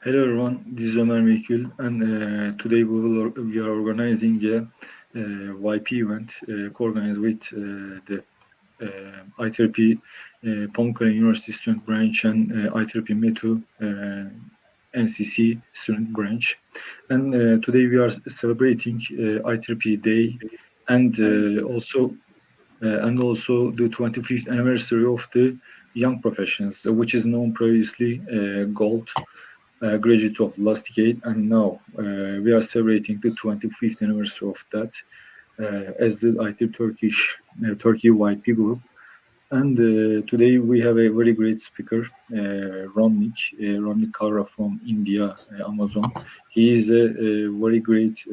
Hello everyone, this is Ömer Mekül, and today we are organizing a YP event co-organized with the IEEE Pamukkale University Student Branch and IEEE METU NCC Student Branch. And today we are celebrating IEEE Day and also the 25th anniversary of the Young Professions, which is known previously Gold. Graduate of last decade, and now we are celebrating the 25th anniversary of that as the IEEE Turkey YP group. And today we have a very great speaker, Ramnik Kara from India, Amazon. He is a very great,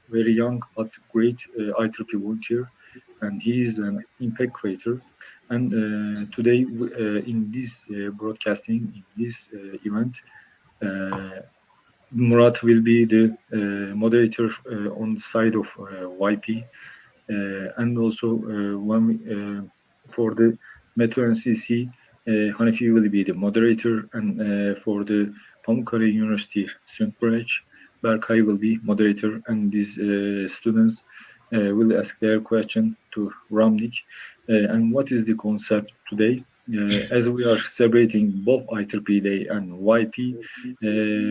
very young but great IEEE volunteer, and he is an impact creator. And today in this broadcasting, in this event, Murat will be the moderator on the side of YP, and also for the Metro NCC, Hanifi will be the moderator, and for the Pamukkale University Student Branch, Berkay will be moderator, and these students will ask their question to Ramnik. And what is the concept today? As we are celebrating both IEEE Day and YP,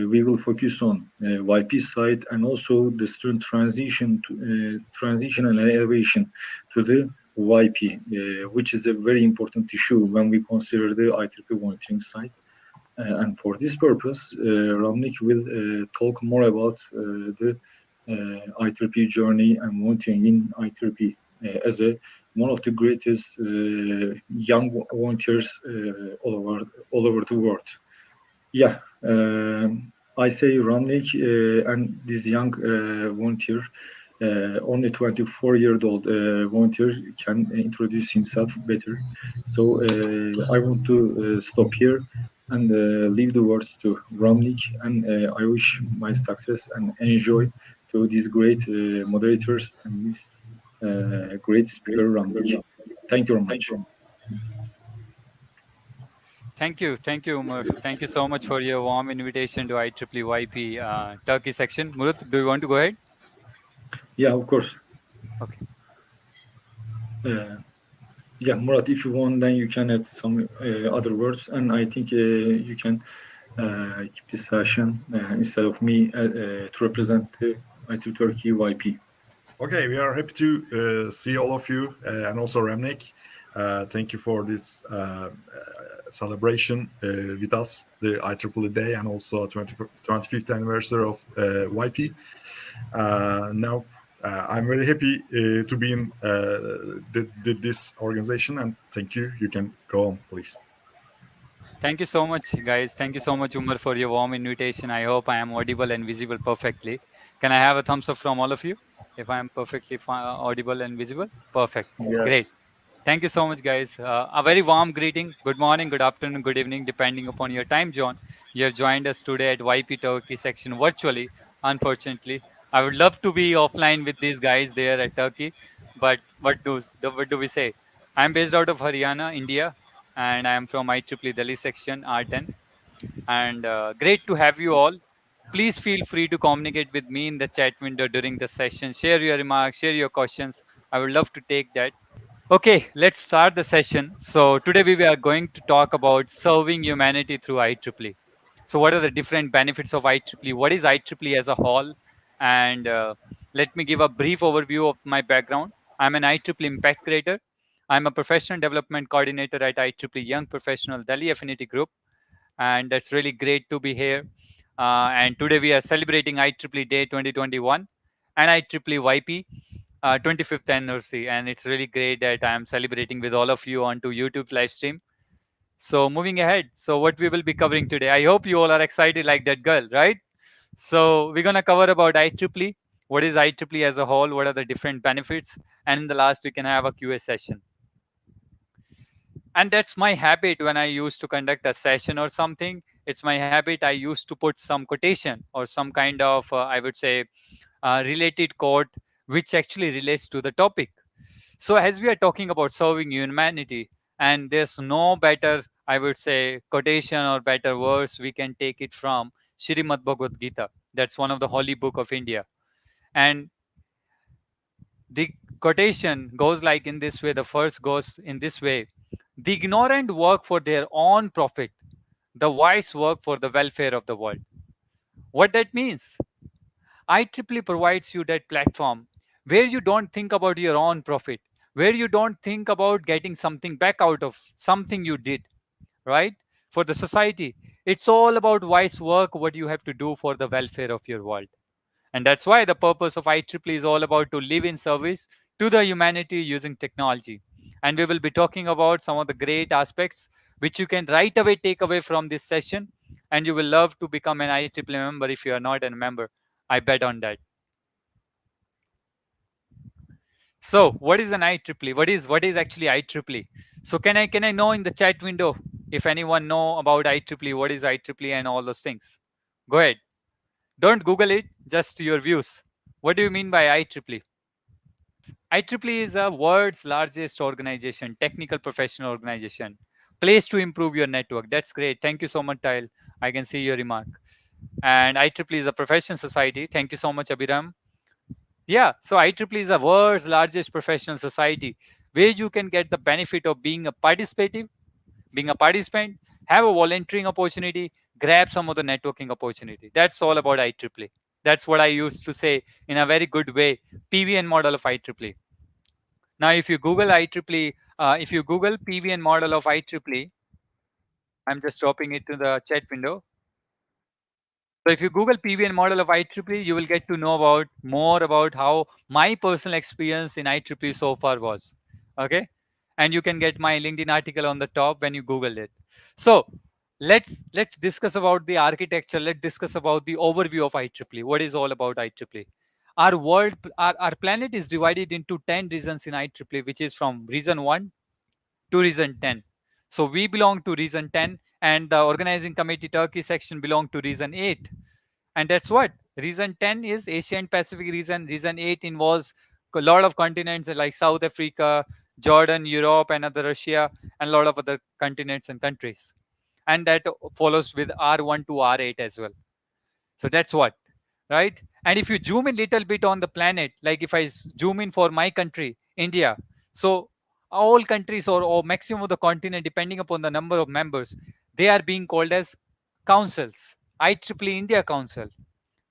we will focus on YP side and also the student transition and elevation to the YP, which is a very important issue when we consider the IEEE volunteering side. And for this purpose, Ramnik will talk more about the IEEE journey and volunteering in IEEE as one of the greatest young volunteers all over the world. Yeah, I say Ramnik and this young volunteer, only 24-year-old volunteer, can introduce himself better. So I want to stop here and leave the words to Ramnik, and I wish my success and enjoy to these great moderators and this great speaker, Ramnik. Thank you very much. Thank you, Umar. Thank you so much for your warm invitation to IEEE YP Turkey section. Murat, do you want to go ahead? Yeah, of course. Okay. Yeah, Murat, if you want, then you can add some other words, and I think you can keep this session instead of me to represent the IEEE Turkey YP. Okay, we are happy to see all of you and also Ramnik. Thank you for this celebration with us, the IEEE Day and also 25th anniversary of YP. Now, I'm very happy to be in this organization, and thank you. You can go on, please. Thank you so much, guys. Thank you so much, Umar, for your warm invitation. I hope I am audible and visible perfectly. Can I have a thumbs up from all of you? If I am perfectly audible and visible? Perfect. Yeah. Great. Thank you so much, guys. A very warm greeting. Good morning, good afternoon, good evening, depending upon your time zone. You have joined us today at YP Turkey section virtually. Unfortunately, I would love to be offline with these guys there at Turkey, but what do we say? I'm based out of Haryana, India, and I am from IEEE Delhi section R10. And great to have you all. Please feel free to communicate with me in the chat window during the session. Share your remarks, share your questions. I would love to take that. Okay, let's start the session. So today we are going to talk about serving humanity through IEEE. So what are the different benefits of IEEE? What is IEEE as a whole? And let me give a brief overview of my background. I'm an IEEE impact creator. I'm a professional development coordinator at IEEE Young Professional Delhi Affinity Group. And that's really great to be here. And today we are celebrating IEEE Day 2021 and IEEE YP 25th anniversary, and it's really great that I'm celebrating with all of you onto YouTube live stream. So moving ahead, so what we will be covering today, I hope you all are excited like that girl, right? So we're gonna cover about IEEE, what is IEEE as a whole, what are the different benefits, and in the last we can have a QA session. And that's my habit when I used to conduct a session or something. It's my habit. I used to put some quotation or some kind of, I would say, related quote, which actually relates to the topic. So as we are talking about serving humanity, and there's no better, I would say, quotation or better words we can take it from Shrimad Bhagavad Gita. That's one of the holy book of India. And the quotation goes like in this way. The first goes in this way: the ignorant work for their own profit, the wise work for the welfare of the world. What that means? IEEE provides you that platform where you don't think about your own profit, where you don't think about getting something back out of something you did, right? For the society. It's all about wise work, what you have to do for the welfare of your world. And that's why the purpose of IEEE is all about to live in service to the humanity using technology. And we will be talking about some of the great aspects which you can right away take away from this session. And you will love to become an IEEE member if you are not a member. I bet on that. So what is an IEEE? What is actually IEEE? So can I know in the chat window if anyone know about IEEE, what is IEEE and all those things? Go ahead. Don't Google it, just your views. What do you mean by IEEE? IEEE is a world's largest organization, technical professional organization, place to improve your network. That's great. Thank you so much, Tile. I can see your remark. And IEEE is a professional society. Thank you so much, Abhiram. Yeah, so IEEE is the world's largest professional society where you can get the benefit of being a participant, have a volunteering opportunity, grab some of the networking opportunity. That's all about IEEE. That's what I used to say in a very good way, PVN model of IEEE. Now, if you Google IEEE, if you Google PVN model of IEEE, I'm just dropping it to the chat window. So if you Google PVN model of IEEE, you will get to know about more about how my personal experience in IEEE so far was. Okay, and you can get my LinkedIn article on the top when you Google it. So let's discuss about the architecture. Let's discuss about the overview of IEEE. What is all about IEEE? Our world, our planet is divided into 10 regions in IEEE, which is from region 1 to region 10. So we belong to region 10, and the organizing committee Turkey section belong to region 8. And that's what region 10 is: Asia and Pacific region. Region 8 involves a lot of continents like South Africa, Jordan, Europe, and other Russia, and a lot of other continents and countries. And that follows with R1 to R8 as well. So that's what, right? And if you zoom in little bit on the planet, like if I zoom in for my country, India, so all countries or maximum of the continent, depending upon the number of members, they are being called as councils. IEEE India Council,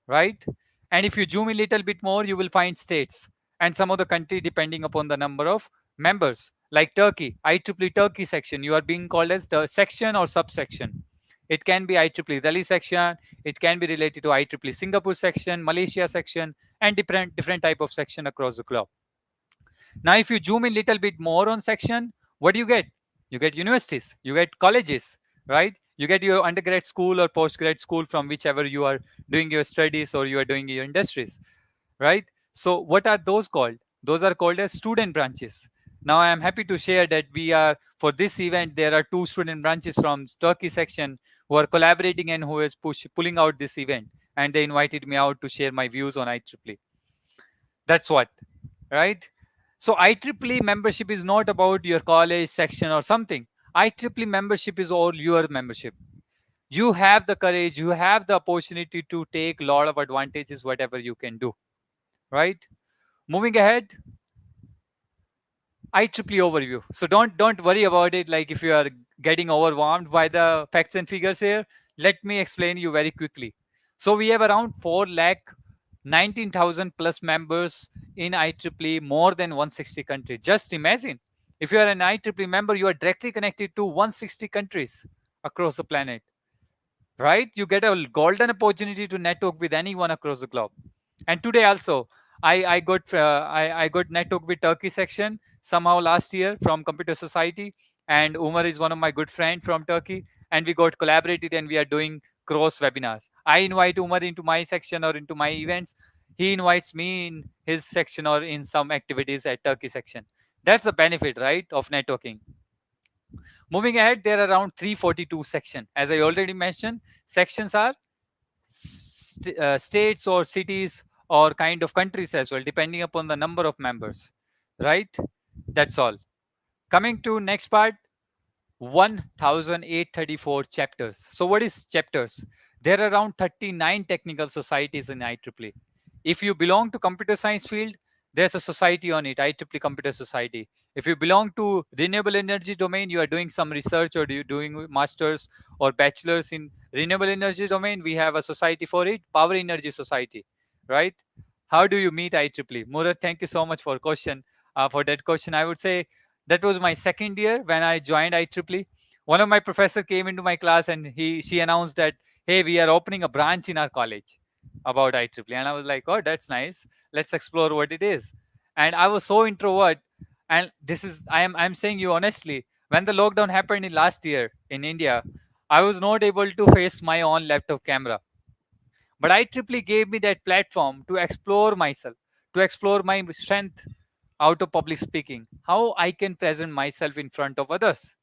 right? And if you zoom in a little bit more, you will find states and some of the country depending upon the number of members. Like Turkey, IEEE Turkey section, you are being called as the section or subsection. It can be IEEE Delhi section, it can be related to IEEE Singapore section, Malaysia section, and different type of section across the globe. Now, if you zoom in a little bit more on section, what do you get? You get universities, you get colleges, right? You get your undergrad school or postgrad school from whichever you are doing your studies or you are doing your industries, right? So what are those called? Those are called as student branches. Now I am happy to share that we are, for this event, there are 2 student branches from Turkey section who are collaborating and who is pulling out this event. And they invited me out to share my views on IEEE. That's what, right? So IEEE membership is not about your college section or something. IEEE membership is all your membership. You have the courage, you have the opportunity to take a lot of advantages, whatever you can do, right? Moving ahead, IEEE overview. So don't worry about it. Like if you are getting overwhelmed by the facts and figures here, let me explain you very quickly. So we have around 4 lakh 19,000 plus members in IEEE, more than 160 countries. Just imagine, if you are an IEEE member, you are directly connected to 160 countries across the planet, right? You get a golden opportunity to network with anyone across the globe. And today also, I got network with Turkey section somehow last year from Computer Society, and Umar is one of my good friend from Turkey, and we got collaborated and we are doing cross webinars. I invite Umar into my section or into my events. He invites me in his section or in some activities at Turkey section. That's the benefit, right, of networking. Moving ahead, there are around 342 sections. As I already mentioned, sections are states or cities or kind of countries as well, depending upon the number of members, right? That's all. Coming to next part, 1,834 chapters. So what is chapters? There are around 39 technical societies in IEEE. If you belong to computer science field, there's a society on it, IEEE Computer Society. If you belong to renewable energy domain, you are doing some research or you doing masters or bachelors in renewable energy domain, we have a society for it, Power Energy Society, right? How do you meet IEEE? Murad, thank you so much for question. For that question, I would say that was my second year when I joined IEEE. One of my professor came into my class and she announced that, hey, we are opening a branch in our college about IEEE. And I was like, oh, that's nice. Let's explore what it is. And I was so introvert. And this is, I'm saying you honestly, when the lockdown happened in last year in India, I was not able to face my own laptop camera. But IEEE gave me that platform to explore myself, to explore my strength out of public speaking, how I can present myself in front of others,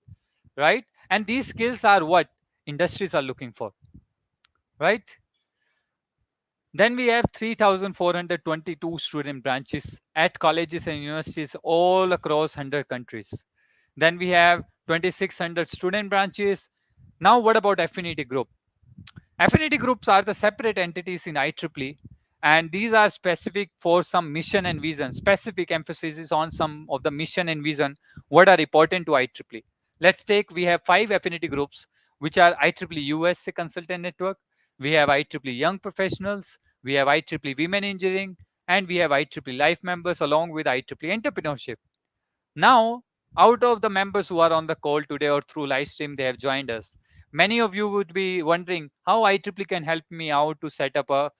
right? And these skills are what industries are looking for, right? Then we have 3,422 student branches at colleges and universities all across 100 countries. Then we have 2,600 student branches. Now, what about affinity group? Affinity groups are the separate entities in IEEE, and these are specific for some mission and vision. Specific emphasis is on some of the mission and vision what are important to IEEE. Let's take, we have 5 affinity groups, which are IEEE USA Consultant Network, we have IEEE Young Professionals, we have IEEE Women Engineering, and we have IEEE Life members along with IEEE Entrepreneurship. Now, out of the members who are on the call today or through live stream, they have joined us. Many of you would be wondering how IEEE can help me out to set up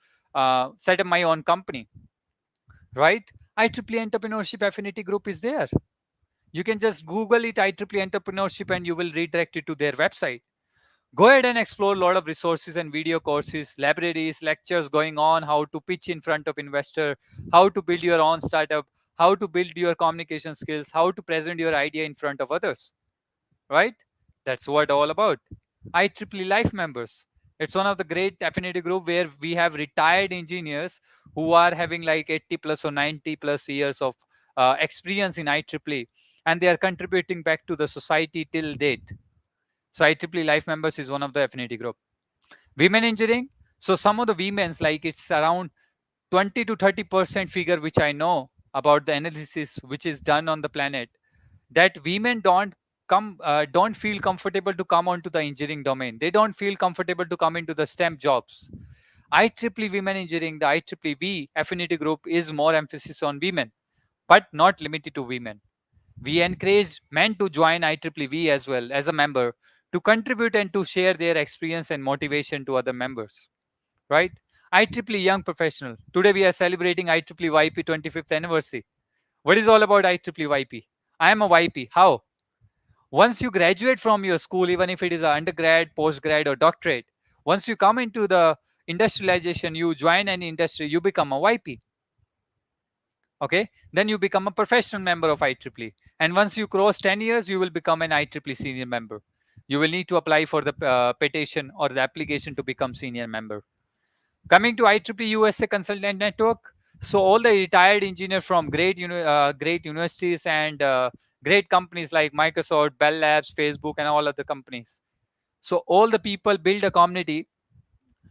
my own company, right? IEEE Entrepreneurship Affinity Group is there. You can just Google it, IEEE Entrepreneurship, and you will redirect it to their website. Go ahead and explore a lot of resources and video courses, libraries, lectures going on, how to pitch in front of investor, how to build your own startup, how to build your communication skills, how to present your idea in front of others, right? That's what all about. IEEE Life members. It's one of the great affinity group where we have retired engineers who are having like 80 plus or 90 plus years of experience in IEEE, and they are contributing back to the society till date. So IEEE Life members is one of the affinity group. Women engineering. So some of the women's, like it's around 20 to 30% figure, which I know about the analysis which is done on the planet, that women don't feel comfortable to come onto the engineering domain. They don't feel comfortable to come into the STEM jobs. IEEE Women Engineering, the IEEE affinity group is more emphasis on women, but not limited to women. We encourage men to join IEEE as well as a member to contribute and to share their experience and motivation to other members, right? IEEE Young Professional. Today we are celebrating IEEE YP 25th anniversary. What is all about IEEE YP? I am a YP. How? Once you graduate from your school, even if it is an undergrad, postgrad, or doctorate, once you come into the industrialization, you join an industry, you become a YP. Okay, then you become a professional member of IEEE. And once you cross 10 years, you will become an IEEE senior member. You will need to apply for the petition or the application to become senior member. Coming to IEEE USA Consultant Network, so all the retired engineers from great universities and great companies like Microsoft, Bell Labs, Facebook, and all other companies. So all the people build a community.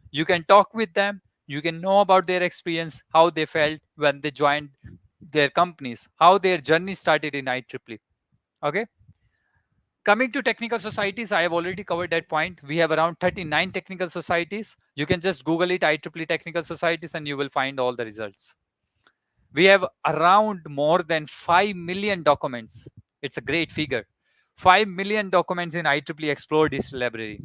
You can talk with them. You can know about their experience, how they felt when they joined their companies, how their journey started in IEEE. Okay. Coming to technical societies, I have already covered that point. We have around 39 technical societies. You can just Google it, IEEE technical societies, and you will find all the results. We have around more than 5 million documents. It's a great figure. 5 million documents in IEEE Explore Digital Library.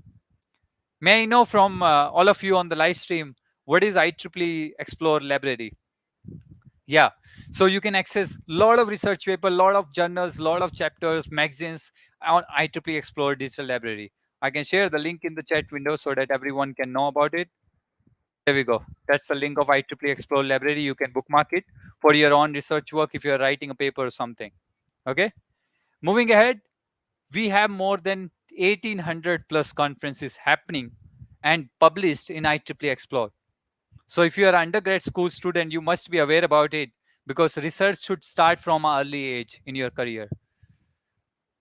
May I know from all of you on the live stream, what is IEEE Explore Library? Yeah, so you can access a lot of research paper, lot of journals, lot of chapters, magazines on IEEE Explore Digital Library. I can share the link in the chat window so that everyone can know about it. There we go. That's the link of IEEE Explore Library. You can bookmark it for your own research work if you're writing a paper or something. Okay. Moving ahead, we have more than 1800 plus conferences happening and published in IEEE Explore. So if you are an undergrad school student, you must be aware about it because research should start from an early age in your career.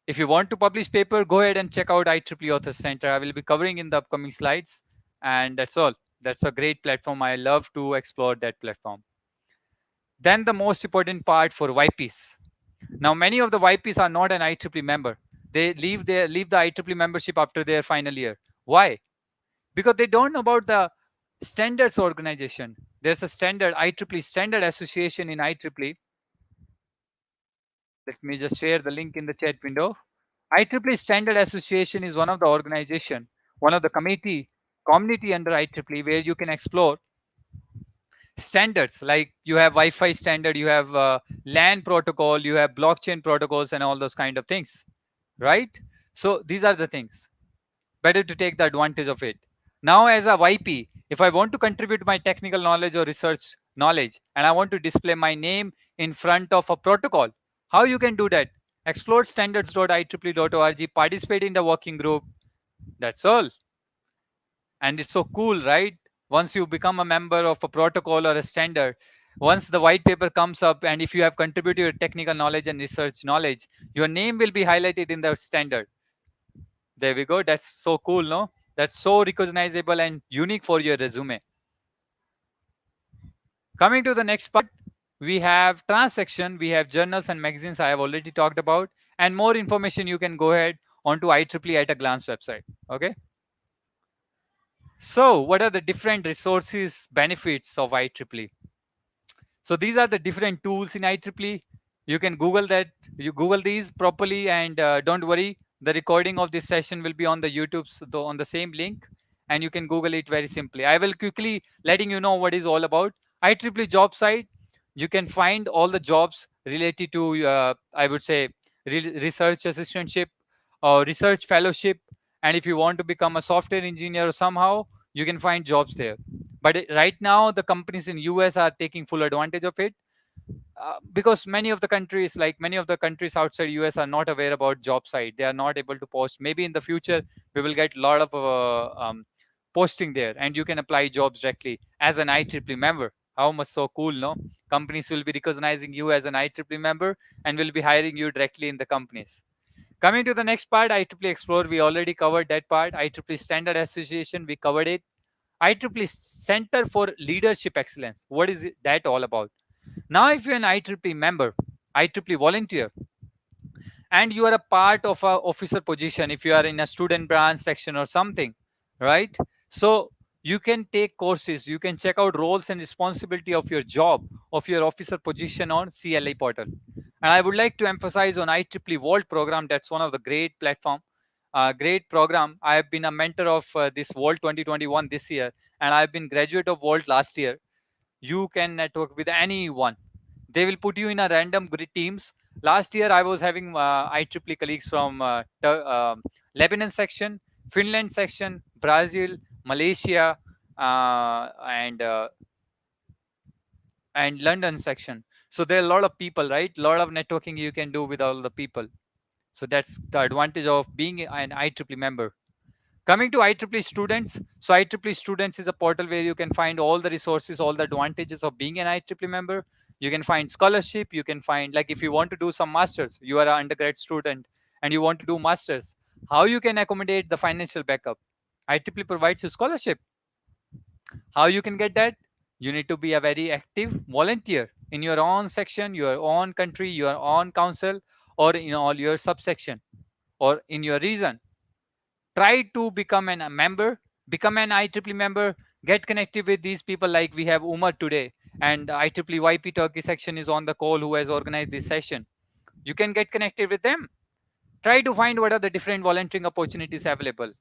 If you want to publish paper, go ahead and check out IEEE Author Center. I will be covering in the upcoming slides. And that's all. That's a great platform. I love to explore that platform. Then the most important part for YPs. Now, many of the YPs are not an IEEE member. They leave the IEEE membership after their final year. Why? Because they don't know about the standards organization. There's a standard, IEEE Standard Association in IEEE. Let me just share the link in the chat window. IEEE Standard Association is one of the organization, one of the community under IEEE, where you can explore standards like you have Wi-Fi standard, you have LAN protocol, you have blockchain protocols, and all those kind of things, right? So these are the things. Better to take the advantage of it. Now, as a YP, if I want to contribute my technical knowledge or research knowledge, and I want to display my name in front of a protocol, how you can do that? Explore standards.ieee.org, participate in the working group. That's all. And it's so cool, right? Once you become a member of a protocol or a standard, once the white paper comes up, and if you have contributed your technical knowledge and research knowledge, your name will be highlighted in the standard. There we go. That's so cool, no? That's so recognizable and unique for your resume. Coming to the next part, we have transaction, we have journals and magazines I have already talked about, and more information you can go ahead onto IEEE at a glance website. Okay. So what are the different resources, benefits of IEEE? So these are the different tools in IEEE. You can Google that. You Google these properly, and don't worry, the recording of this session will be on the YouTube, so on the same link, and you can Google it very simply. I will quickly letting you know what is all about. IEEE job site. You can find all the jobs related to, I would say, research assistantship or research fellowship. And if you want to become a software engineer somehow, you can find jobs there. But right now, the companies in US are taking full advantage of it. Because many of the countries, like many of the countries outside US, are not aware about job site. They are not able to post. Maybe in the future we will get a lot of posting there, and you can apply jobs directly as an IEEE member. How much so cool, no? Companies will be recognizing you as an IEEE member and will be hiring you directly in the companies. Coming to the next part, IEEE Explore, we already covered that part. IEEE Standard Association, we covered it. IEEE Center for Leadership Excellence, what is that all about? Now, if you're an IEEE member, IEEE volunteer, and you are a part of a officer position, if you are in a student branch section or something, right? So you can take courses, you can check out roles and responsibility of your job, of your officer position on CLA portal. And I would like to emphasize on IEEE Vault program. That's one of the great platform, great program. I have been a mentor of this Vault 2021 this year, and I've been graduate of Vault last year. You can network with anyone. They will put you in a random teams. Last year I was having IEEE colleagues from Lebanon section, Finland section, Brazil, Malaysia, and London section. So there are a lot of people, right? A lot of networking you can do with all the people. So that's the advantage of being an IEEE member. Coming to IEEE Students. So IEEE Students is a portal where you can find all the resources, all the advantages of being an IEEE member. You can find scholarship. You can find, like, if you want to do some masters, you are an undergrad student and you want to do masters, how you can accommodate the financial backup. IEEE provides you scholarship. How you can get that? You need to be a very active volunteer in your own section, your own country, your own council, or in all your subsection, or in your region. Try to become a member, become an IEEE member, get connected with these people. Like we have Umar today, and IEEE YP Turkey section is on the call, who has organized this session. You can get connected with them. Try to find what are the different volunteering opportunities available.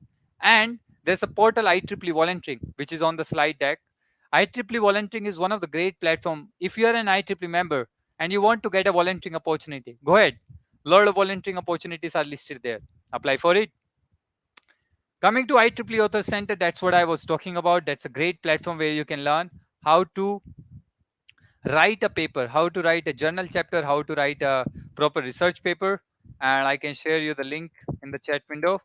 And there's a portal, IEEE Volunteering, which is on the slide deck. IEEE Volunteering is one of the great platform. If you are an IEEE member and you want to get a volunteering opportunity, go ahead. A lot of volunteering opportunities are listed there. Apply for it. Coming to IEEE Author Center, that's what I was talking about. That's a great platform where you can learn how to write a paper, how to write a journal chapter, how to write a proper research paper. And I can share you the link in the chat window.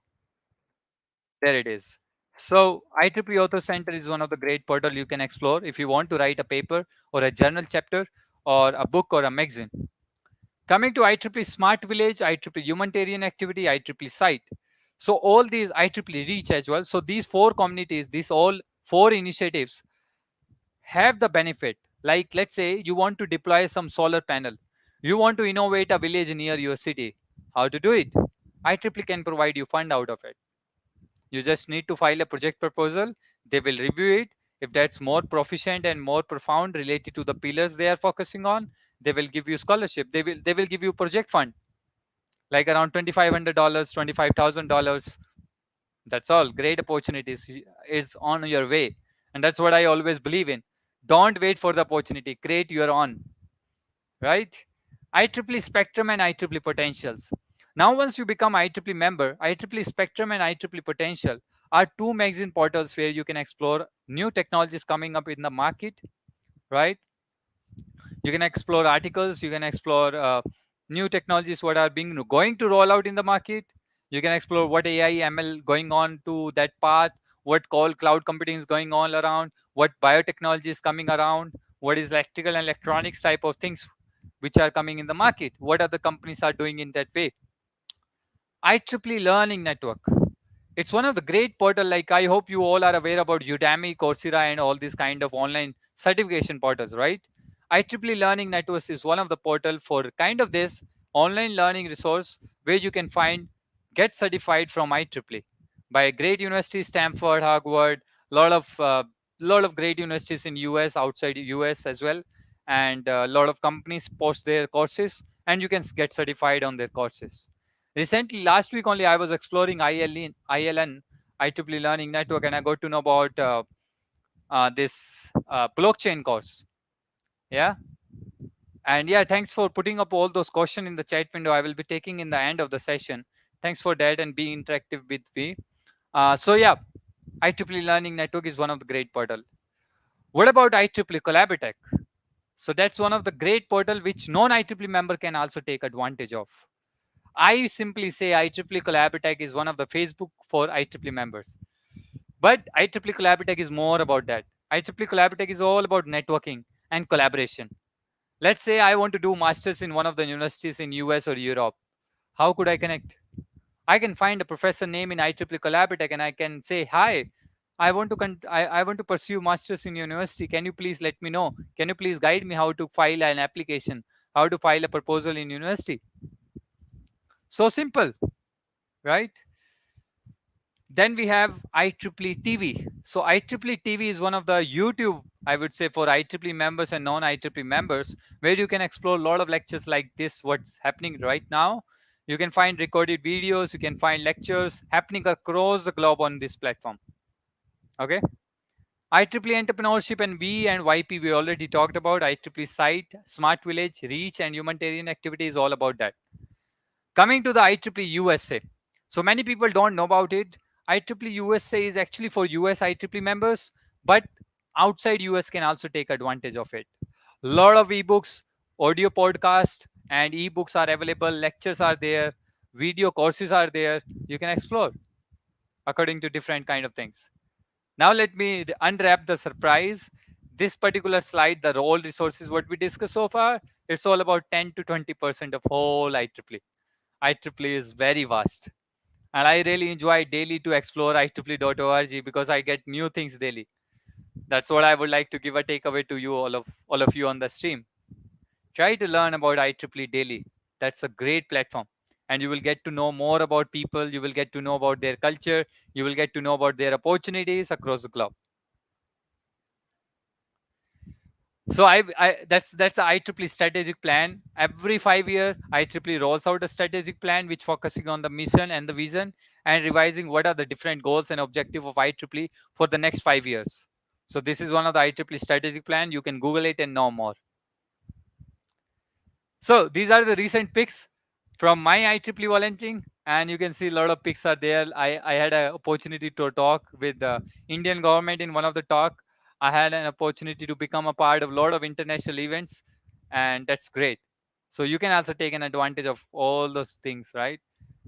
There it is. So IEEE Author Center is one of the great portal you can explore if you want to write a paper or a journal chapter or a book or a magazine. Coming to IEEE Smart Village, IEEE Humanitarian Activity, IEEE Site. So all these IEEE reach as well. So these 4 communities, these all 4 initiatives have the benefit. Like let's say you want to deploy some solar panel. You want to innovate a village near your city. How to do it? IEEE can provide you fund out of it. You just need to file a project proposal. They will review it. If that's more proficient and more profound related to the pillars they are focusing on, they will give you scholarship. They will give you project fund, like around $2,500, $25,000. That's all. Great opportunities is on your way, and that's what I always believe in. Don't wait for the opportunity. Create your own. Right? IEEE Spectrum and IEEE Potentials. Now, once you become IEEE member, IEEE Spectrum and IEEE Potential are 2 magazine portals where you can explore new technologies coming up in the market, right? You can explore articles, you can explore new technologies what are being going to roll out in the market. You can explore what AI, ML going on to that path, what cloud computing is going on around, what biotechnology is coming around, what is electrical and electronics type of things which are coming in the market, what other companies are doing in that way. IEEE Learning Network. It's one of the great portal. Like I hope you all are aware about Udemy, Coursera, and all these kind of online certification portals, right? IEEE Learning Networks is one of the portal for kind of this online learning resource where you can get certified from IEEE by a great university, Stanford, Harvard, lot of great universities in US, outside US as well, and a lot of companies post their courses, and you can get certified on their courses. Recently, last week only, I was exploring ILN, IEEE Learning Network, and I got to know about this blockchain course. Yeah. And yeah, thanks for putting up all those questions in the chat window. I will be taking in the end of the session. Thanks for that and being interactive with me. So yeah, IEEE Learning Network is one of the great portal. What about IEEE Collaboratech? So that's one of the great portal which non-IEEE member can also take advantage of. I simply say IEEE Collaboratech is one of the Facebook for IEEE members. But IEEE Collaboratech is more about that. IEEE Collaboratech is all about networking and collaboration. Let's say I want to do masters in one of the universities in US or Europe. How could I connect? I can find a professor name in IEEE Collaboratech and I can say, hi, I want to pursue masters in university. Can you please let me know? Can you please guide me how to file an application, how to file a proposal in university? So simple, right? Then we have IEEE TV. So IEEE TV is one of the YouTube, I would say, for IEEE members and non-IEEE members, where you can explore a lot of lectures like this, what's happening right now. You can find recorded videos, you can find lectures happening across the globe on this platform. Okay. IEEE Entrepreneurship and V and YP, we already talked about. IEEE Site, Smart Village, Reach, and Humanitarian Activity is all about that. Coming to the IEEE USA. So many people don't know about it. IEEE USA is actually for US IEEE members, but outside US can also take advantage of it. A lot of ebooks, audio podcast, and ebooks are available. Lectures are there. Video courses are there. You can explore according to different kind of things. Now let me unwrap the surprise. This particular slide, the role resources, what we discussed so far, it's all about 10 to 20% of whole IEEE. IEEE is very vast. And I really enjoy daily to explore IEEE.org because I get new things daily. That's what I would like to give a takeaway to you, all of you on the stream. Try to learn about IEEE daily. That's a great platform. And you will get to know more about people. You will get to know about their culture. You will get to know about their opportunities across the globe. So that's a IEEE strategic plan. Every 5 year, IEEE rolls out a strategic plan which focusing on the mission and the vision and revising what are the different goals and objective of IEEE for the next 5 years. So this is one of the IEEE strategic plan. You can Google it and know more. So these are the recent picks from my IEEE volunteering, and you can see a lot of picks are there. I had an opportunity to talk with the Indian government in one of the talk. I had an opportunity to become a part of a lot of international events, and that's great. So you can also take an advantage of all those things, right?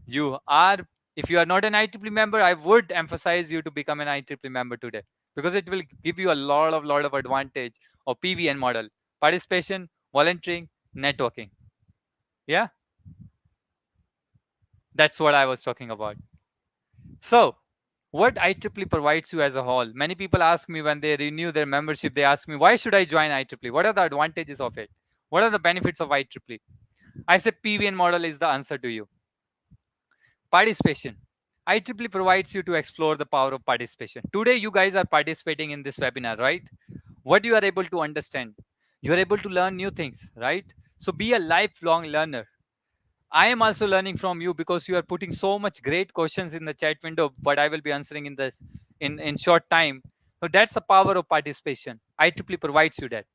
You are, if you are not an IEEE member, I would emphasize you to become an IEEE member today because it will give you a lot of advantage of PVN model: participation, volunteering, networking. Yeah, that's what I was talking about. So, what IEEE provides you as a whole? Many people ask me when they renew their membership, they ask me, why should I join IEEE? What are the advantages of it? What are the benefits of IEEE? I say PVN model is the answer to you. Participation. IEEE provides you to explore the power of participation. Today, you guys are participating in this webinar, right? What you are able to understand? You are able to learn new things, right? So be a lifelong learner. I am also learning from you because you are putting so much great questions in the chat window, what I will be answering in this in short time. So that's the power of participation. IEEE provides you that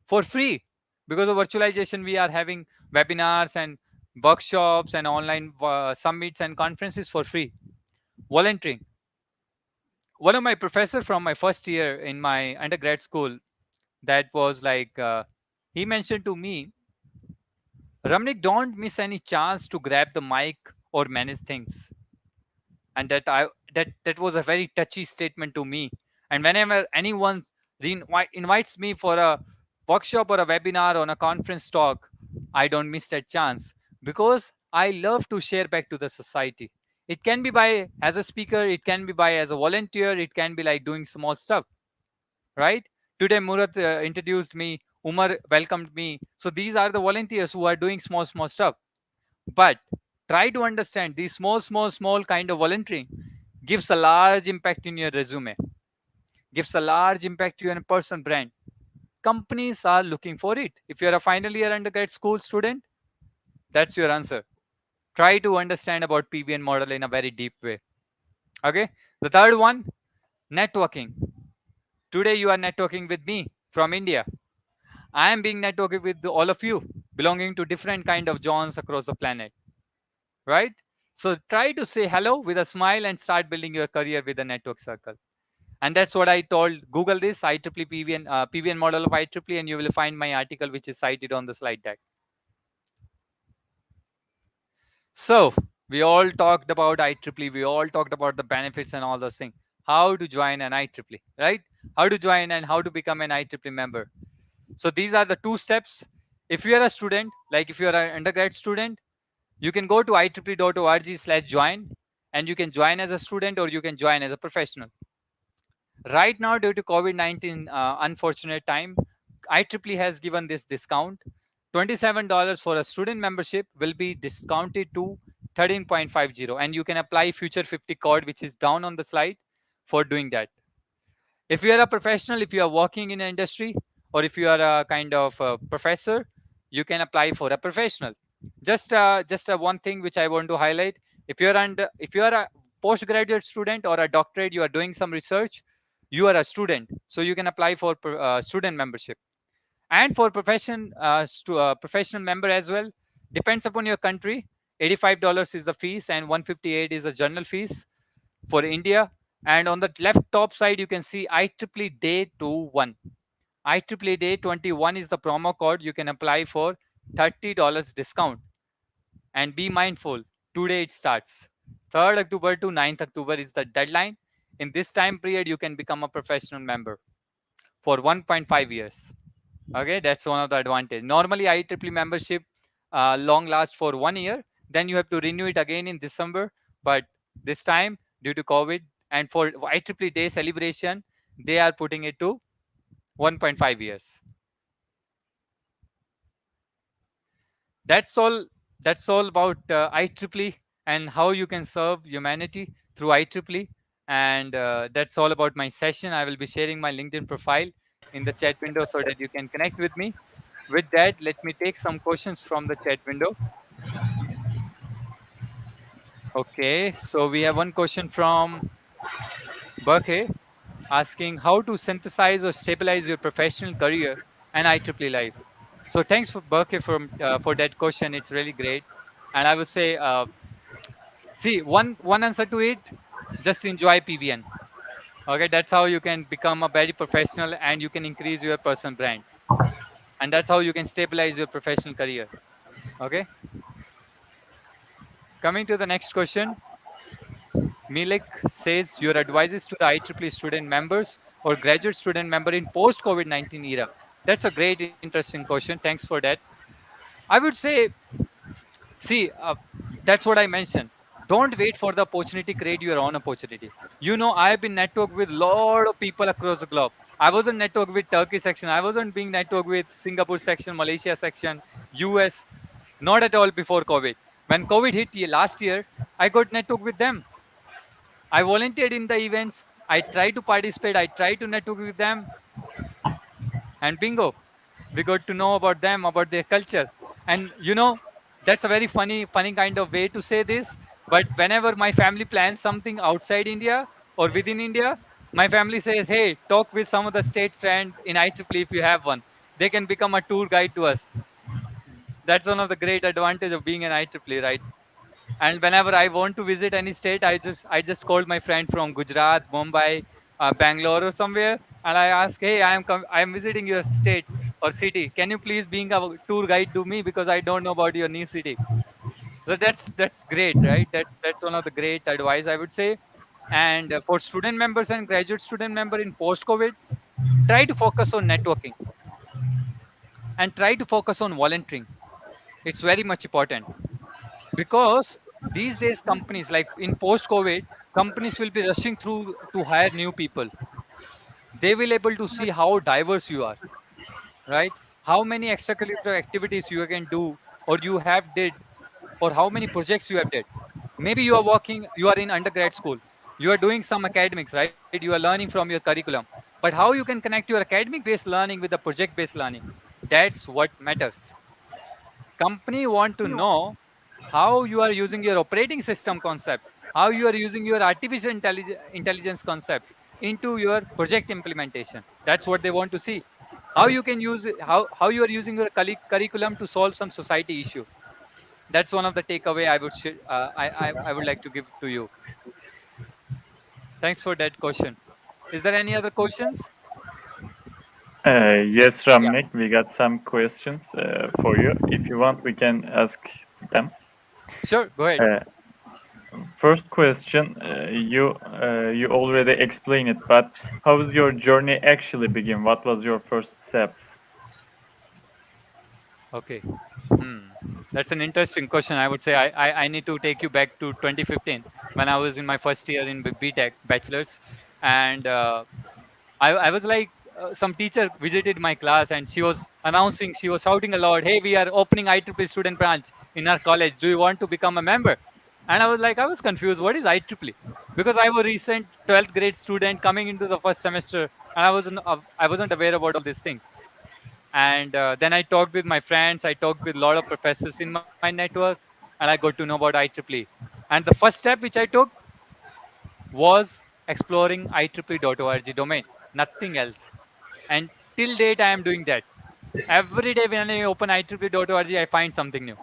for free. Because of virtualization, we are having webinars and workshops and online summits and conferences for free. Volunteering. One of my professors from my first year in my undergrad school, that was like, he mentioned to me, Ramnik, don't miss any chance to grab the mic or manage things. And that was a very touchy statement to me. And whenever anyone invites me for a workshop or a webinar on a conference talk, I don't miss that chance because I love to share back to the society. It can be by as a speaker, it can be by as a volunteer, it can be like doing small stuff, right? Today Murat introduced me, Umar welcomed me. So these are the volunteers who are doing small stuff. But try to understand these small kind of volunteering gives a large impact in your resume, gives a large impact to your personal brand. Companies are looking for it. If you're a final year undergrad school student, that's your answer. Try to understand about PVN model in a very deep way. Okay. The third one, networking. Today you are networking with me from India. I am being networking with all of you belonging to different kind of Johns across the planet, right? So try to say hello with a smile and start building your career with a network circle. And that's what I told. Google this IEEE PVN model of IEEE, and you will find my article, which is cited on the slide deck. So we all talked about IEEE. We all talked about the benefits and all those things. How to join an IEEE, right? How to join and how to become an IEEE member. So these are the two steps. If you are a student, like if you are an undergrad student, you can go to ieee.org/join and you can join as a student or you can join as a professional. Right now, due to COVID-19 unfortunate time, IEEE has given this discount. $27 for a student membership will be discounted to 13.50, and you can apply future 50 code, which is down on the slide, for doing that. If you are a professional, if you are working in an industry, or if you are a kind of a professor, you can apply for a professional. Just one thing which I want to highlight: if you are a postgraduate student or a doctorate, you are doing some research, you are a student, so you can apply for student membership. And for professional member as well, depends upon your country. $85 is the fees and 158 is the general fees for India. And on the left top side, you can see IEEE Day 21. IEEE Day 21 is the promo code. You can apply for $30 discount. And be mindful, today it starts. 3rd October to 9th October is the deadline. In this time period, you can become a professional member for 1.5 years. Okay, that's one of the advantage. Normally, IEEE membership long lasts for 1 year. Then you have to renew it again in December. But this time, due to COVID and for IEEE Day celebration, they are putting it to 1.5 years. That's all. That's all about IEEE and how you can serve humanity through IEEE. And that's all about my session. I will be sharing my LinkedIn profile in the chat window so that you can connect with me. With that, let me take some questions from the chat window. Okay, so we have one question from Burke asking how to synthesize or stabilize your professional career and IEEE life. So thanks for Burke for that question. It's really great. And I would say, see, one answer to it, just enjoy PVN. Okay, that's how you can become a very professional and you can increase your personal brand. And that's how you can stabilize your professional career. Okay. Coming to the next question. Milik says your advices to the IEEE student members or graduate student member in post COVID-19 era. That's a great, interesting question. Thanks for that. I would say, see, that's what I mentioned. Don't wait for the opportunity, create your own opportunity. I've been networked with a lot of people across the globe. I wasn't networked with Turkey section. I wasn't being networked with Singapore section, Malaysia section, US. Not at all before COVID. When COVID hit last year, I got networked with them. I volunteered in the events. I tried to participate. I tried to network with them. And bingo, we got to know about them, about their culture. And that's a very funny kind of way to say this. But whenever my family plans something outside India or within India, my family says, hey, talk with some of the state friend in IEEE if you have one. They can become a tour guide to us. That's one of the great advantage of being an IEEE, right? And whenever I want to visit any state, I just called my friend from Gujarat, Mumbai, Bangalore, or somewhere, and I ask, hey, I am visiting your state or city. Can you please being a tour guide to me because I don't know about your new city? So that's great, right? That's one of the great advice I would say. And for student members and graduate student member in post COVID, try to focus on networking and try to focus on volunteering. It's very much important because these days companies like in post covid companies will be rushing through to hire new people. They will able to see how diverse you are, right? How many extracurricular activities you can do or you have did, or how many projects you have did. Maybe you are in undergrad school, you are doing some academics, right? You are learning from your curriculum, but how you can connect your academic based learning with the project based learning, that's what matters. Company want to know how you are using your operating system concept, how you are using your artificial intelligence concept into your project implementation. That's what they want to see. How you can use it, how you are using your curriculum to solve some society issues. That's one of the takeaway I would like to give to you. Thanks for that question. Is there any other questions? Yes, Yeah, Ramnik, we got some questions for you. If you want, we can ask them. sure, go ahead. Uh, First question, you already explained it, but how did your journey actually begin? What was your first steps? Okay. Hmm. That's an interesting question. I would say I need to take you back to 2015 when I was in my first year in BTech bachelor's, and I was like some teacher visited my class and she was announcing, she was shouting a lot, "Hey, we are opening IEEE student branch in our college. Do you want to become a member?" And I was like, I was confused. What is IEEE? Because I was a recent 12th grade student coming into the first semester, and I wasn't aware about all these things. And then I talked with my friends. I talked with a lot of professors in my network, and I got to know about IEEE. And the first step which I took was exploring IEEE.org domain, nothing else. And till date, I am doing that. Every day when I open IEEE.org, I find something new.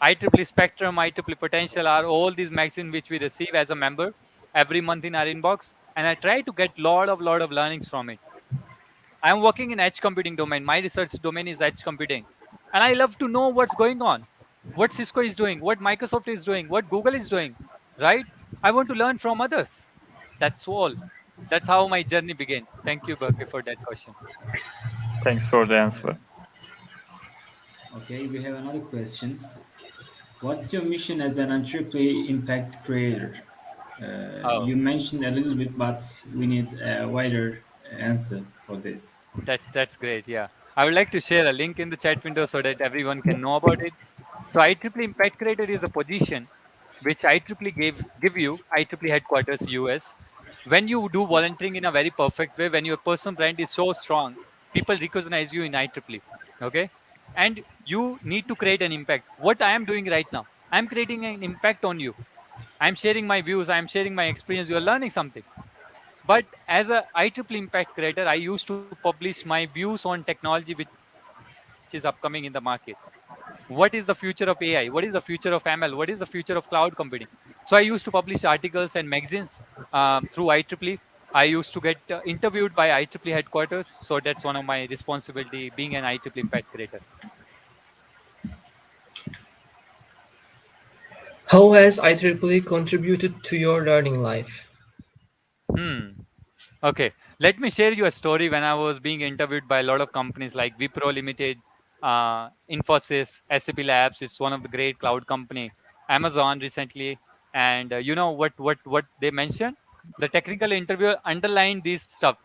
IEEE Spectrum, IEEE Potential are all these magazines which we receive as a member every month in our inbox, and I try to get lot of learnings from it. I am working in edge computing domain. My research domain is edge computing. And I love to know what's going on, what Cisco is doing, what Microsoft is doing, what Google is doing, right? I want to learn from others. That's all. That's how my journey began. Thank you, Berke, for that question. Thanks for the answer. Okay, we have another questions. What's your mission as an entrepreneur impact creator? Oh, You mentioned a little bit, but we need a wider answer for this. that's great. Yeah. I would like to share a link in the chat window so that everyone can know about it. So IEEE Impact Creator is a position which IEEE give you, IEEE headquarters US. When you do volunteering in a very perfect way, when your personal brand is so strong, people recognize you in IEEE. Okay? And you need to create an impact. What I am doing right now, I'm creating an impact on you. I'm sharing my views, I'm sharing my experience, you're learning something. But as a IEEE impact creator, I used to publish my views on technology which is upcoming in the market. What is the future of AI? What is the future of ML? What is the future of cloud computing? So I used to publish articles and magazines through IEEE. I used to get interviewed by IEEE headquarters. So that's one of my responsibility being an IEEE impact creator. How has IEEE contributed to your learning life? Hmm. Okay, let me share you a story when I was being interviewed by a lot of companies like Wipro Limited, Infosys, SAP Labs. It's one of the great cloud company. Amazon recently. And you know what they mentioned? The technical interviewer underlined this stuff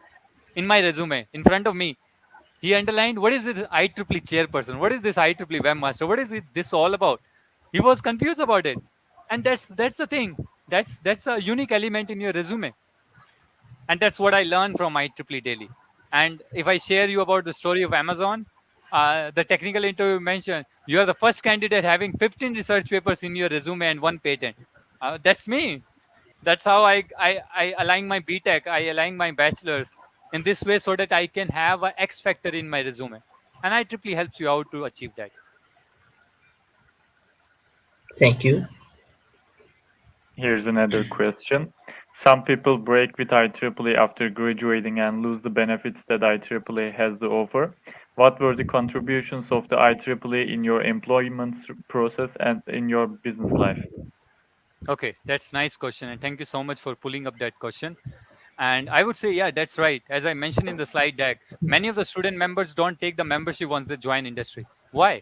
in my resume in front of me. He underlined, what is this IEEE chairperson? What is this IEEE webmaster? What is this all about? He was confused about it. And that's the thing. That's a unique element in your resume. And that's what I learned from IEEE Daily. And if I share you about the story of Amazon, the technical interview mentioned, you are the first candidate having 15 research papers in your resume and 1 patent. That's me. That's how I align my BTech, I align my bachelor's in this way so that I can have an X factor in my resume. And IEEE helps you out to achieve that. Thank you. Here's another question. Some people break with IEEE after graduating and lose the benefits that IEEE has to offer. What were the contributions of the IEEE in your employment process and in your business life? Okay, that's nice question. And thank you so much for pulling up that question. And I would say, yeah, that's right. As I mentioned in the slide deck, many of the student members don't take the membership once they join industry. Why?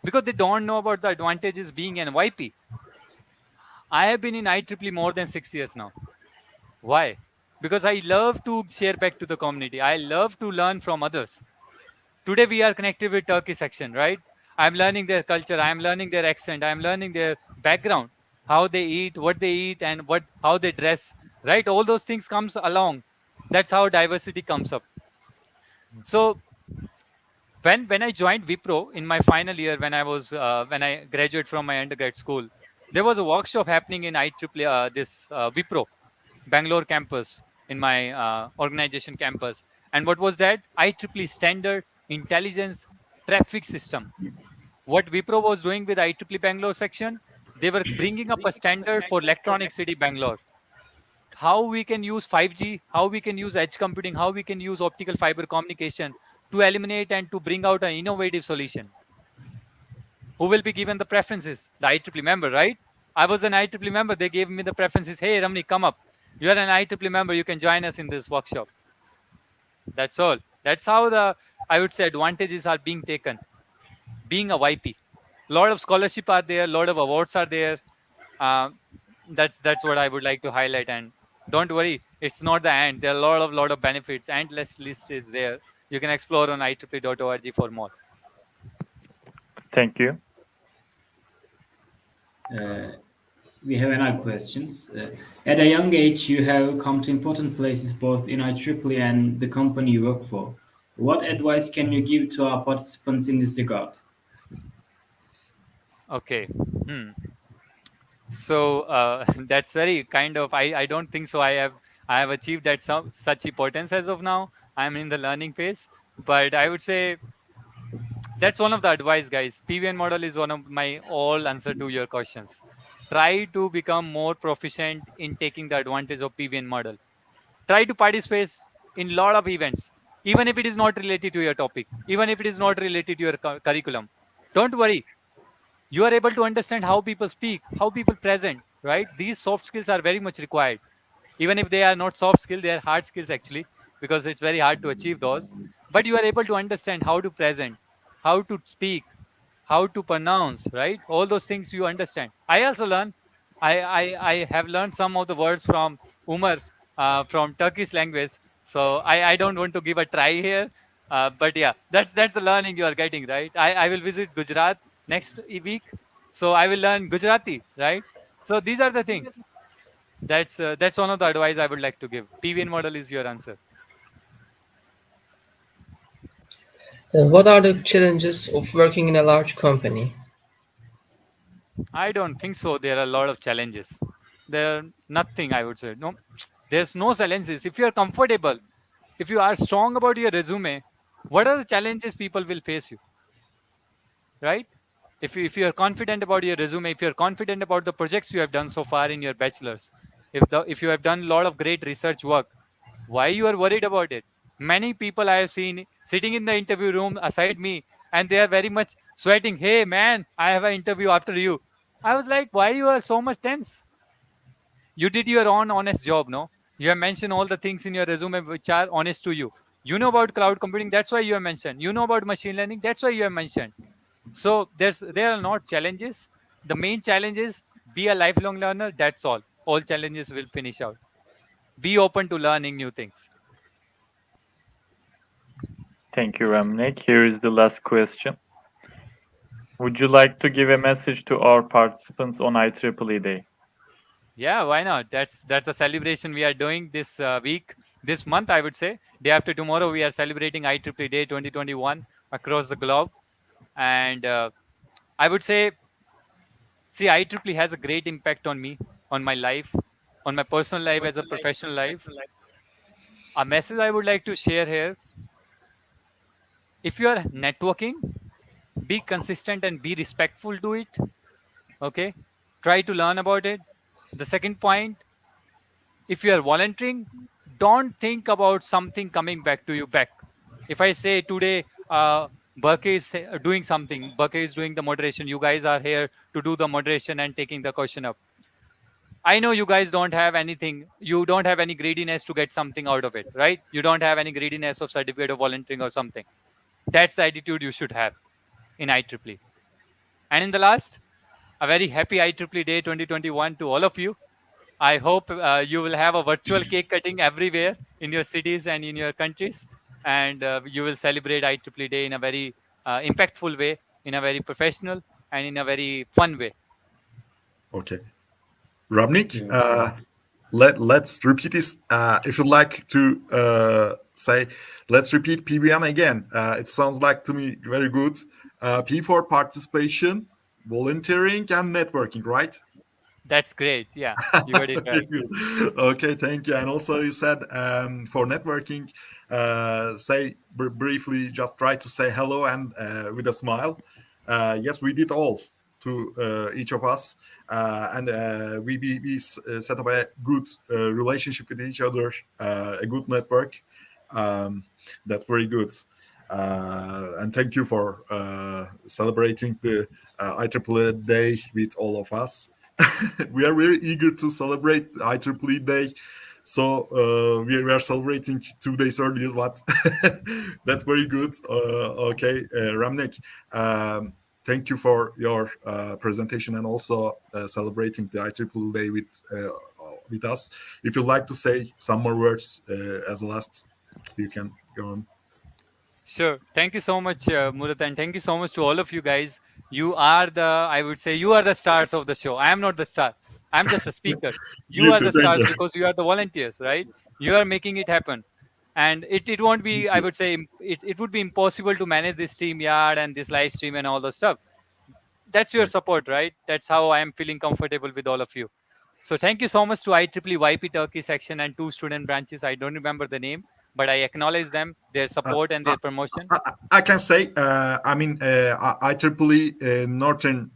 Because they don't know about the advantages being an YP. I have been in IEEE more than 6 years now. Why? Because I love to share back to the community. I love to learn from others. Today we are connected with Turkey section, right? I'm learning their culture. I'm learning their accent. I'm learning their background, how they eat, and how they dress, right? All those things comes along. That's how diversity comes up. So when I joined Wipro in my final year, when I graduated from my undergrad school, there was a workshop happening in IEEE Wipro Bangalore campus, in my organization campus. And what was that? IEEE Standard Intelligence Traffic System. What Wipro was doing with IEEE Bangalore section, they were bringing up a standard for electronic city Bangalore. How we can use 5G, how we can use edge computing, how we can use optical fiber communication to eliminate and to bring out an innovative solution. Who will be given the preferences? The IEEE member, right? I was an IEEE member. They gave me the preferences. Hey, Ramni, come up. You are an IEEE member. You can join us in this workshop. That's all. That's how I would say, advantages are being taken. Being a YP. A lot of scholarship are there. A lot of awards are there. That's what I would like to highlight. And don't worry, it's not the end. There are a lot of benefits. Endless list is there. You can explore on IEEE.org for more. Thank you. We have another questions. At a young age, you have come to important places both in IEEE and the company you work for. What advice can you give to our participants in this regard? Okay. So that's very kind of, I don't think so. I have achieved that such importance as of now. I'm in the learning phase, but I would say that's one of the advice, guys. PVN model is one of my all answer to your questions. Try to become more proficient in taking the advantage of PVN model. Try to participate in lot of events, even if it is not related to your topic, even if it is not related to your curriculum. Don't worry. You are able to understand how people speak, how people present, right? These soft skills are very much required. Even if they are not soft skills, they are hard skills actually, because it's very hard to achieve those. But you are able to understand how to present, how to speak, how to pronounce, right? All those things you understand. I also learn. I have learned some of the words from Umar from Turkish language. So I don't want to give a try here. But yeah, that's the learning you are getting, right? I will visit Gujarat next week. So I will learn Gujarati, right? So these are the things. That's one of the advice I would like to give. PVN model is your answer. What are the challenges of working in a large company? I don't think so. There are a lot of challenges. There are nothing, I would say. No, there's no challenges. If you are comfortable, if you are strong about your resume, what are the challenges people will face you? Right? If you are confident about your resume, if you are confident about the projects you have done so far in your bachelor's, if you have done a lot of great research work, why you are worried about it? Many people I have seen sitting in the interview room aside me, and they are very much sweating. Hey man, I have an interview after you. I was like, why you are so much tense? You did your own honest job, no? You have mentioned all the things in your resume which are honest to you. You know about cloud computing, that's why you have mentioned. You know about machine learning, that's why you have mentioned. So there are not challenges. The main challenge is Be a lifelong learner. That's all. All challenges will finish out. Be open to learning new things. Thank you, Ramnik. Here is the last question. Would you like to give a message to our participants on IEEE Day? Yeah, why not? That's a celebration we are doing this week, this month, I would say. Day after tomorrow, we are celebrating IEEE Day 2021 across the globe. And I would say, see, IEEE has a great impact on me, on my life, on my personal life as a professional life. A message I would like to share here: if you are networking, be consistent and be respectful to it. Okay, try to learn about it. The second point, if you are volunteering, don't think about something coming back to you back. If I say today, Burke is doing something, Burke is doing the moderation, you guys are here to do the moderation and taking the question up. I know you guys don't have anything, you don't have any greediness to get something out of it, right? You don't have any greediness of certificate of volunteering or something. That's the attitude you should have in IEEE. And in the last, a very happy IEEE Day 2021 to all of you. I hope you will have a virtual cake cutting everywhere in your cities and in your countries. And you will celebrate IEEE Day in a very impactful way, in a very professional and in a very fun way. Okay. Ramnik, let's repeat this. If you'd like to say, let's repeat PBM again. It sounds like to me very good. P for participation, volunteering, and networking, right? That's great. Yeah, you got it right. Okay, thank you. And also you said for networking, say briefly, just try to say hello and with a smile. Yes, we did all to each of us. And we set up a good relationship with each other, a good network. That's very good. And thank you for celebrating the IEEE Day with all of us. We are very eager to celebrate IEEE Day. So we are celebrating 2 days earlier, but that's very good. Okay, Ramnik, thank you for your presentation and also celebrating the IEEE Day with us. If you'd like to say some more words as a last, you can go on. Sure. Thank you so much, Murat, and thank you so much to all of you guys. You are I would say, you are the stars of the show. I am not the star. I'm just a speaker. You are too, the thank stars you. because you are the volunteers, right? You are making it happen. And it won't be, I would say, it would be impossible to manage this StreamYard and this live stream and all the stuff. That's your support, right? That's how I am feeling comfortable with all of you. So thank you so much to IEEE YP Turkey section and 2 student branches. I don't remember the name, but I acknowledge them, their support and their promotion. I can say, IEEE Northern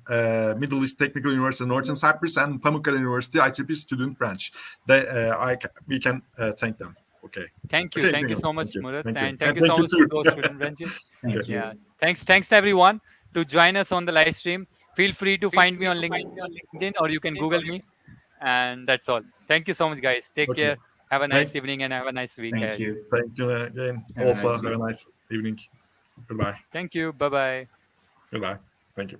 Middle East Technical University, Northern Cyprus, and Pamukkale University IEEE student branch. We can thank them. Okay. Thank you. Okay, Thank you so much, Murat. Thank you. And thank you And so thank much you to too. those student branches. Thank you. Yeah. Thanks everyone to join us on the live stream. Feel free to find me on LinkedIn or you can Google me. And that's all. Thank you so much, guys. Take Okay. care. Have a nice evening and have a nice week Thank ahead. you. Thank you again. Have a Also, nice have a nice evening. Goodbye. Thank you. Bye-bye. Goodbye. Thank you.